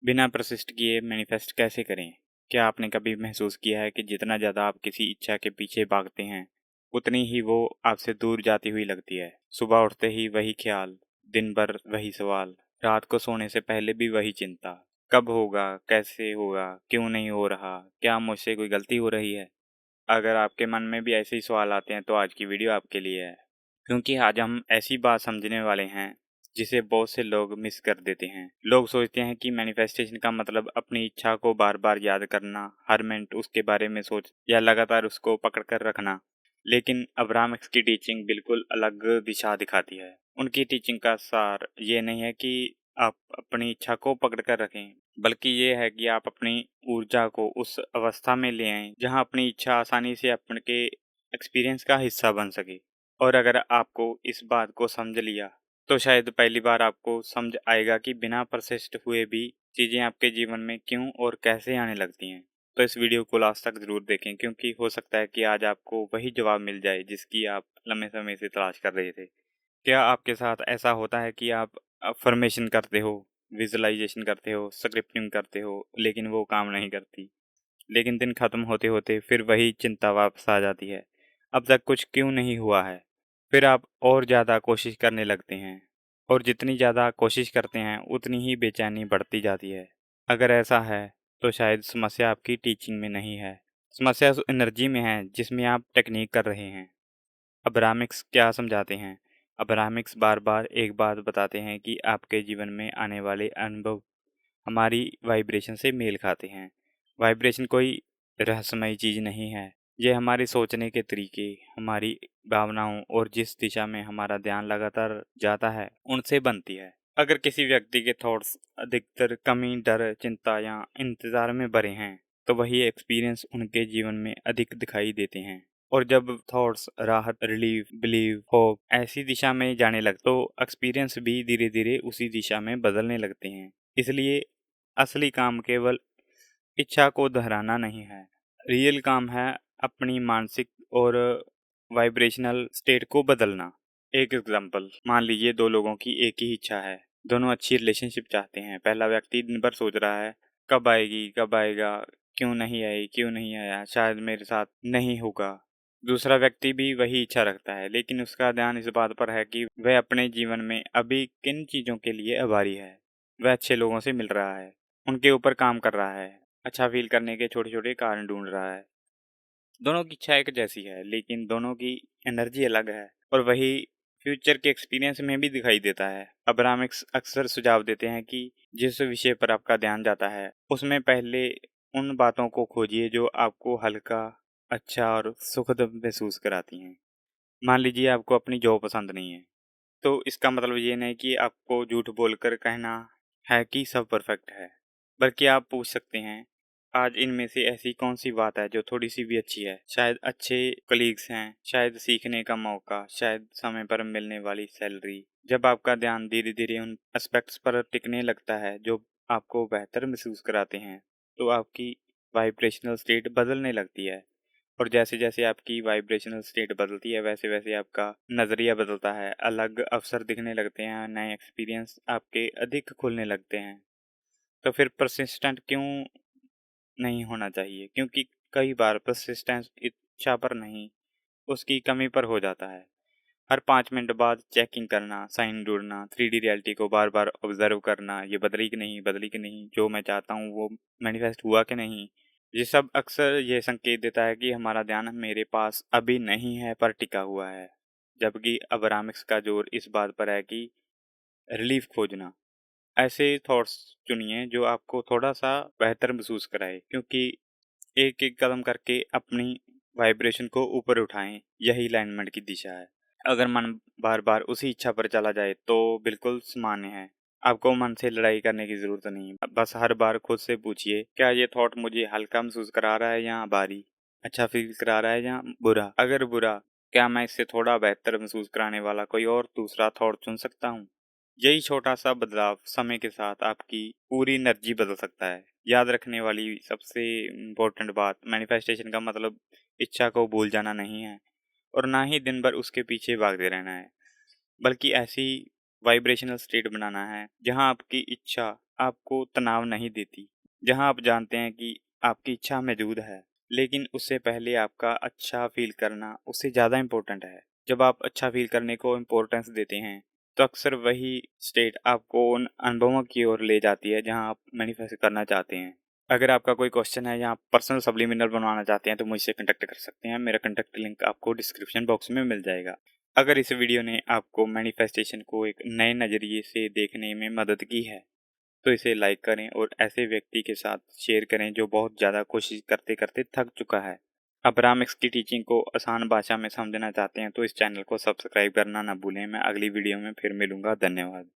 बिना परसिस्ट किए मैनिफेस्ट कैसे करें? क्या आपने कभी महसूस किया है कि जितना ज़्यादा आप किसी इच्छा के पीछे भागते हैं, उतनी ही वो आपसे दूर जाती हुई लगती है? सुबह उठते ही वही ख्याल, दिन भर वही सवाल, रात को सोने से पहले भी वही चिंता। कब होगा? कैसे होगा? क्यों नहीं हो रहा? क्या मुझसे कोई गलती हो रही है? अगर आपके मन में भी ऐसे ही सवाल आते हैं तो आज की वीडियो आपके लिए है। क्योंकि आज हम ऐसी बात समझने वाले हैं जिसे बहुत से लोग मिस कर देते हैं। लोग सोचते हैं कि मैनिफेस्टेशन का मतलब अपनी इच्छा को बार बार याद करना, हर मिनट उसके बारे में सोच या लगातार उसको पकड़ कर रखना। लेकिन अब्राहम की टीचिंग बिल्कुल अलग दिशा दिखाती है। उनकी टीचिंग का सार ये नहीं है कि आप अपनी इच्छा को पकड़ कर रखें, बल्कि ये है कि आप अपनी ऊर्जा को उस अवस्था में ले आएं जहां अपनी इच्छा आसानी से अपने एक्सपीरियंस का हिस्सा बन सके। और अगर आपको इस बात को समझ लिया तो शायद पहली बार आपको समझ आएगा कि बिना परसिस्ट हुए भी चीज़ें आपके जीवन में क्यों और कैसे आने लगती हैं। तो इस वीडियो को लास्ट तक ज़रूर देखें, क्योंकि हो सकता है कि आज आपको वही जवाब मिल जाए जिसकी आप लंबे समय से तलाश कर रहे थे। क्या आपके साथ ऐसा होता है कि आप अफर्मेशन करते हो, विजुअलाइजेशन करते हो, स्क्रिप्टिंग करते हो, लेकिन वो काम नहीं करती? लेकिन दिन खत्म होते होते फिर वही चिंता वापस आ जाती है, अब तक कुछ क्यों नहीं हुआ है? फिर आप और ज़्यादा कोशिश करने लगते हैं, और जितनी ज़्यादा कोशिश करते हैं उतनी ही बेचैनी बढ़ती जाती है। अगर ऐसा है तो शायद समस्या आपकी टीचिंग में नहीं है, समस्या उस एनर्जी में है जिसमें आप टेक्निक कर रहे हैं। अब्राहमिक्स क्या समझाते हैं? अब्राहमिक्स बार बार एक बात बताते हैं कि आपके जीवन में आने वाले अनुभव हमारी वाइब्रेशन से मेल खाते हैं। वाइब्रेशन कोई रहस्यमयी चीज़ नहीं है। ये हमारे सोचने के तरीके, हमारी भावनाओं और जिस दिशा में हमारा ध्यान लगातार जाता है, उनसे बनती है। अगर किसी व्यक्ति के थॉट्स अधिकतर कमी, डर, चिंता या इंतज़ार में भरे हैं, तो वही एक्सपीरियंस उनके जीवन में अधिक दिखाई देते हैं। और जब थॉट्स राहत, रिलीफ, बिलीव, होप ऐसी दिशा में जाने लगते तो एक्सपीरियंस भी धीरे धीरे उसी दिशा में बदलने लगते हैं। इसलिए असली काम केवल इच्छा को दोहराना नहीं है, रियल काम है अपनी मानसिक और वाइब्रेशनल स्टेट को बदलना। एक एग्जांपल, मान लीजिए दो लोगों की एक ही इच्छा है, दोनों अच्छी रिलेशनशिप चाहते हैं। पहला व्यक्ति दिन भर सोच रहा है, कब आएगी, कब आएगा, क्यों नहीं आई, क्यों नहीं आया, शायद मेरे साथ नहीं होगा। दूसरा व्यक्ति भी वही इच्छा रखता है, लेकिन उसका ध्यान इस बात पर है कि वह अपने जीवन में अभी किन चीज़ों के लिए आभारी है। वह अच्छे लोगों से मिल रहा है, उनके ऊपर काम कर रहा है, अच्छा फील करने के छोटे छोटे कारण ढूंढ रहा है। दोनों की इच्छा एक जैसी है, लेकिन दोनों की एनर्जी अलग है, और वही फ्यूचर के एक्सपीरियंस में भी दिखाई देता है। अब्राहमिक्स अक्सर सुझाव देते हैं कि जिस विषय पर आपका ध्यान जाता है उसमें पहले उन बातों को खोजिए जो आपको हल्का, अच्छा और सुखद महसूस कराती हैं। मान लीजिए आपको अपनी जॉब पसंद नहीं है, तो इसका मतलब ये नहीं कि आपको झूठ बोलकर कहना है कि सब परफेक्ट है, बल्कि आप पूछ सकते हैं, आज इनमें से ऐसी कौन सी बात है जो थोड़ी सी भी अच्छी है? शायद अच्छे कलीग्स हैं, शायद सीखने का मौका, शायद समय पर मिलने वाली सैलरी। जब आपका ध्यान धीरे धीरे उन एस्पेक्ट्स पर टिकने लगता है जो आपको बेहतर महसूस कराते हैं, तो आपकी वाइब्रेशनल स्टेट बदलने लगती है। और जैसे जैसे आपकी वाइब्रेशनल स्टेट बदलती है, वैसे वैसे आपका नज़रिया बदलता है, अलग अवसर दिखने लगते हैं, नए एक्सपीरियंस आपके अधिक खुलने लगते हैं। तो फिर परसिस्टेंट क्यों नहीं होना चाहिए? क्योंकि कई बार परसिस्टेंस इच्छा पर नहीं, उसकी कमी पर हो जाता है। हर 5 मिनट बाद चेकिंग करना, साइन ढूंढना, 3D रियलिटी को बार बार ऑब्जर्व करना, ये बदली कि नहीं, बदली कि नहीं, जो मैं चाहता हूँ वो मैनिफेस्ट हुआ कि नहीं। ये सब अक्सर ये संकेत देता है कि हमारा ध्यान मेरे पास अभी नहीं है पर टिका हुआ है। जबकि अब्राहमिक्स का जोर इस बात पर है कि रिलीफ खोजना। ऐसे थॉट्स चुनिए जो आपको थोड़ा सा बेहतर महसूस कराए, क्योंकि एक एक कदम करके अपनी वाइब्रेशन को ऊपर उठाएं, यही अलाइनमेंट की दिशा है। अगर मन बार बार उसी इच्छा पर चला जाए तो बिल्कुल सामान्य है। आपको मन से लड़ाई करने की जरूरत नहीं, बस हर बार खुद से पूछिए, क्या ये थॉट मुझे हल्का महसूस करा रहा है या भारी, अच्छा फील करा रहा है या बुरा? अगर बुरा, क्या मैं इससे थोड़ा बेहतर महसूस कराने वाला कोई और दूसरा थॉट चुन सकता हूँ? यही छोटा सा बदलाव समय के साथ आपकी पूरी एनर्जी बदल सकता है। याद रखने वाली सबसे इम्पोर्टेंट बात, मैनिफेस्टेशन का मतलब इच्छा को भूल जाना नहीं है, और ना ही दिन भर उसके पीछे भागते रहना है, बल्कि ऐसी वाइब्रेशनल स्टेट बनाना है जहां आपकी इच्छा आपको तनाव नहीं देती, जहां आप जानते हैं कि आपकी इच्छा मौजूद है, लेकिन उससे पहले आपका अच्छा फील करना उससे ज़्यादा इम्पोर्टेंट है। जब आप अच्छा फील करने को इम्पोर्टेंस देते हैं तो अक्सर वही स्टेट आपको उन अनुभवों की ओर ले जाती है जहां आप मैनिफेस्ट करना चाहते हैं। अगर आपका कोई क्वेश्चन है या आप पर्सनल सब्लिमिनल बनवाना चाहते हैं तो मुझसे कॉन्टैक्ट कर सकते हैं। मेरा कॉन्टैक्ट लिंक आपको डिस्क्रिप्शन बॉक्स में मिल जाएगा। अगर इस वीडियो ने आपको मैनिफेस्टेशन को एक नए नज़रिए से देखने में मदद की है तो इसे लाइक करें और ऐसे व्यक्ति के साथ शेयर करें जो बहुत ज़्यादा कोशिश करते करते थक चुका है। अब्राहमिक्स की टीचिंग को आसान भाषा में समझना चाहते हैं तो इस चैनल को सब्सक्राइब करना ना भूलें। मैं अगली वीडियो में फिर मिलूंगा। धन्यवाद।